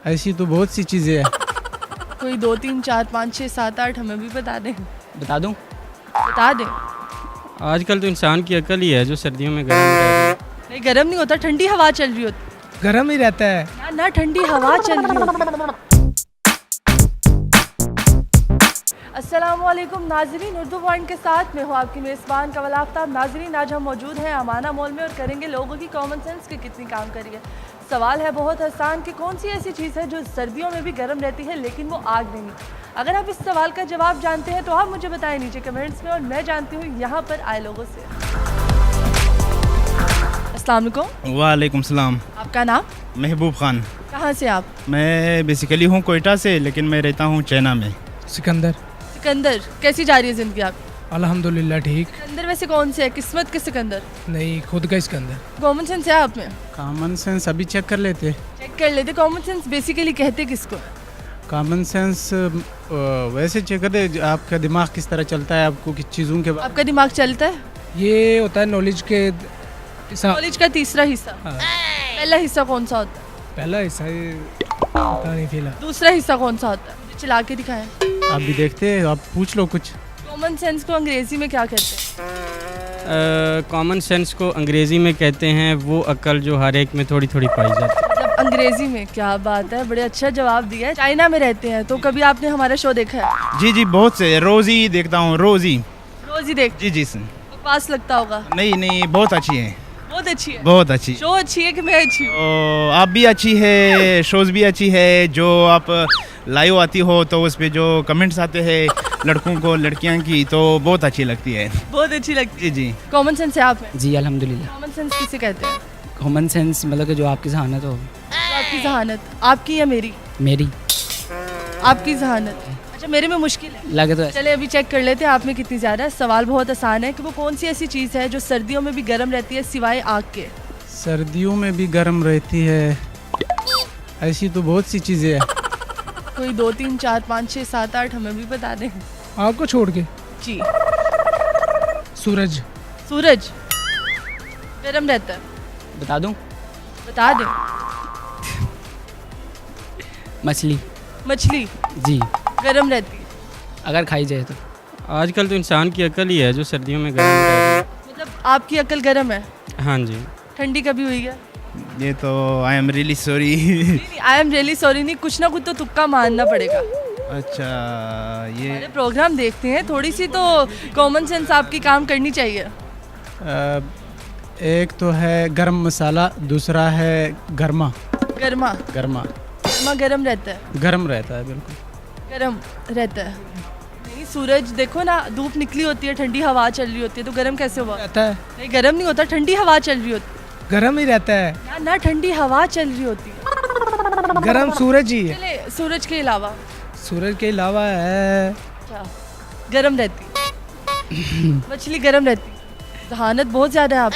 ऐसी तो बहुत सी चीज़ें हैं। कोई 2 3 4 5 6 7 8 हमें भी बता दें। बता दूं? बता दें। आजकल तो इंसान की अकल ही है जो सर्दियों में गर्म रह रही। नहीं गर्म नहीं होता, ठंडी हवा चल रही होती गर्म ही रहता है। ना, ना ठंडी हवा चल रही होती। अस्सलामुअलैकुम नाजरीन, उर्दू पॉइंट के साथ मैं हूँ आपकी मेज़बान कवल आफ्ताब। नाजरीन आज हम मौजूद हैं अमाना मॉल में और करेंगे लोगों की कॉमन सेंस की कितनी काम करी है। सवाल है बहुत आसान कि कौन सी ऐसी चीज़ है जो सर्दियों में भी गर्म रहती है लेकिन वो आग नहीं। अगर आप इस सवाल का जवाब जानते हैं तो आप मुझे बताएं नीचे कमेंट्स में और मैं जानती हूँ यहाँ पर आए लोगों से। अस्सलाम वालेकुम। वालेकुम सलाम। आपका नाम? महबूब खान। कहाँ से आप? मैं बेसिकली हूँ कोयटा से, लेकिन मैं रहता हूँ चाइना में। सिकंदर। सिकंदर, कैसी जा रही है ज़िंदगी आपकी? अल्हम्दुलिल्लाह ठीक। सिकंदर वैसे कौन से है, किस्मत के सिकंदर? नहीं, खुद का सिकंदर। कॉमन सेंस है आप में? कॉमन सेंस अभी चेक कर लेते। चेक कर लेते। कॉमन सेंस बेसिकली कहते किसको? कॉमन सेंस वैसे चेक कर दे, आपका दिमाग किस तरह चलता है, आपको किस चीज़ों के बाद आपका दिमाग चलता है? ये होता है नॉलेज के नॉलेज का तीसरा हिस्सा। हाँ। पहला हिस्सा कौन सा होता है? पहला हिस्सा ये पता नहीं फिलहाल। दूसरा हिस्सा कौन सा होता है? मुझे चला के दिखाएं। आप भी देखते हैं, आप पूछ लो कुछ। कॉमन सेंस को अंग्रेजी में क्या कहते हैं? कॉमन सेंस को अंग्रेज़ी में कहते हैं वो अकल जो हर एक में थोड़ी थोड़ी पाई जाती है। जब अंग्रेजी में, क्या बात है, बड़े अच्छा जवाब दिया है। चाइना में रहते हैं तो कभी आपने हमारा शो देखा है? जी जी, बहुत से, रोज़ ही देखता हूँ, रोज़ ही। रोज ही देखते? जी जी सर। पास लगता होगा। नहीं नहीं, बहुत अच्छी है। बहुत अच्छी है। बहुत अच्छी। शो अच्छी है कि मैं अच्छी हूँ? तो आप भी अच्छी है, शोज़ भी अच्छी है। जो आप लाइव आती हो तो उस पर जो कमेंट्स आते हैं लड़कों को लड़कियां की, तो बहुत अच्छी लगती है। बहुत अच्छी लगती जी जी। है। कॉमन सेंस है आप में? जी अल्हम्दुलिल्लाह। कॉमन सेंस किसे कहते हैं? कॉमन सेंस मतलब कि जो आपकी जहानत हो। तो आपकी जहानत, आपकी या मेरी? मेरी आपकी जहानत। अच्छा, मेरे में मुश्किल है। लगे तो ऐसे। चले अभी चेक कर लेते हैं आप में कितनी ज़्यादा है। सवाल बहुत आसान है कि वो कौन सी ऐसी चीज़ है जो सर्दियों में भी गर्म रहती है सिवाय आग के? सर्दियों में भी गर्म रहती है, ऐसी तो बहुत सी चीज़ें हैं। कोई 2 3 4 5 6 7 8 हमें भी बता दें। आपको छोड़ के। जी। सूरज। सूरज गर्म रहता है? बता दूं? बता दें। मछली। मछली जी, गर्म रहती है? अगर खाई जाए तो। आजकल तो इंसान की अकल ही है जो सर्दियों में गर्म रह रही। मतलब आपकी अकल गर्म है? हाँ जी। ठंडी कभी हुई है? ये तो I am really sorry. I am really sorry नहीं, कुछ ना कुछ तो तुक्का मारना पड़ेगा। अच्छा, ये हमारे प्रोग्राम देखते हैं, थोड़ी सी तो कॉमन सेंस आपकी काम करनी चाहिए। एक तो है गरम मसाला, दूसरा है गर्मा। गर्मा। गर्मा गर्मा गर्म रहता है? गर्म रहता है, बिल्कुल गर्म रहता है। नहीं, सूरज देखो ना, धूप निकली होती है, ठंडी हवा चल रही होती है, तो गर्म कैसे हुआ? रहता है। नहीं गर्म नहीं होता, ठंडी हवा चल रही होती गर्म ही रहता है। है। ना ठंडी हवा चल रही होती है। गर्म सूरज ही है। चले सूरज के अलावा सूरज के अलावा है क्या गर्म रहती है? मछली गर्म रहती है? जहानत बहुत ज़्यादा है आप।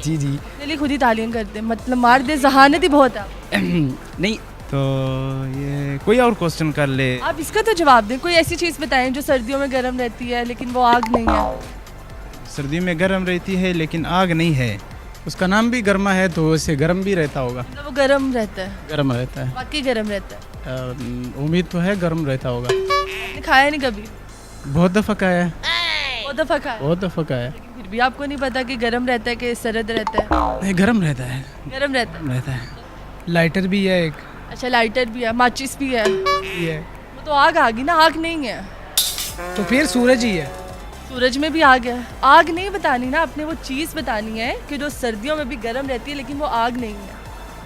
जी जी। चलिए खुद ही तालियां करते हैं, मतलब मार दे, जहानत ही बहुत है आप। नहीं, तो ये कोई और क्वेश्चन कर ले। आप इसका तो जवाब दें। कोई ऐसी चीज़ बताएं जो सर्दियों में गर्म रहती है लेकिन वो आग नहीं है। सर्दी में गर्म रहती है लेकिन आग नहीं है। उसका नाम भी गर्मा है तो वैसे गर्म भी रहता होगा। मतलब वो गर्म रहता है? गर्म रहता है। वाकई गर्म रहता है? उम्मीद तो है गर्म रहता होगा। आपने खाया नहीं कभी? बहुत दफ़ा का है। बहुत दफ़ा खाया? बहुत दफ़ा का है। लेकिन फिर भी आपको नहीं पता कि गर्म रहता है कि सर्द रहता है? नहीं, गर्म रहता है। गर्म रहता है। गर्म रहता है। लाइटर भी है एक। अच्छा, लाइटर भी है, माचिस भी है। ये वो तो आग आ गई ना, आग नहीं है। तो फिर सूरज ही है। सूरज में भी आग है। आग नहीं बतानी ना आपने, वो चीज़ बतानी है कि जो सर्दियों में भी गर्म रहती है लेकिन वो आग नहीं है।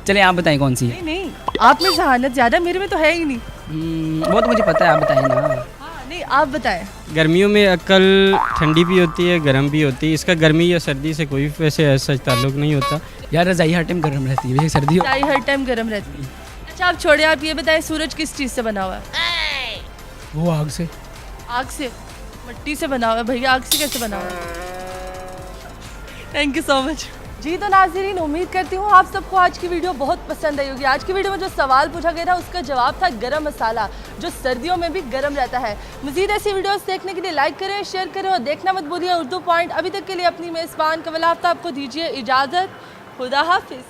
चले आप बताएं कौन सी है। नहीं नहीं, आप में जहानत ज़्यादा, मेरे में तो है ही नहीं। वो तो मुझे पता है, आप बताएं ना। हाँ नहीं, आप बताएं। गर्मियों में अकल ठंडी भी होती है, गर्म भी होती है। इसका गर्मी या सर्दी से कोई वैसे ऐसा ताल्लुक नहीं होता। यार रज़ाई हर टाइम गर्म रहती है, वैसे सर्दी हो। चाय हर टाइम गर्म रहती है। अच्छा आप छोड़े, आप ये बताएं सूरज किस चीज़ से बना हुआ है? वो आग से। आग से? मिट्टी से बना हुआ है भैया, आग से कैसे बना हुआ है? Thank you so much. जी तो नाज़रीन, उम्मीद करती हूँ आप सबको आज की वीडियो बहुत पसंद आई होगी। आज की वीडियो में जो सवाल पूछा गया था उसका जवाब था गरम मसाला, जो सर्दियों में भी गरम रहता है। मज़ीद ऐसी वीडियोस देखने के लिए लाइक करें, शेयर करें और देखना मत भूलिए उर्दू पॉइंट। अभी तक के लिए अपनी मेज़बान कवल आफ्ताब को दीजिए इजाज़त। खुदा हाफिज़।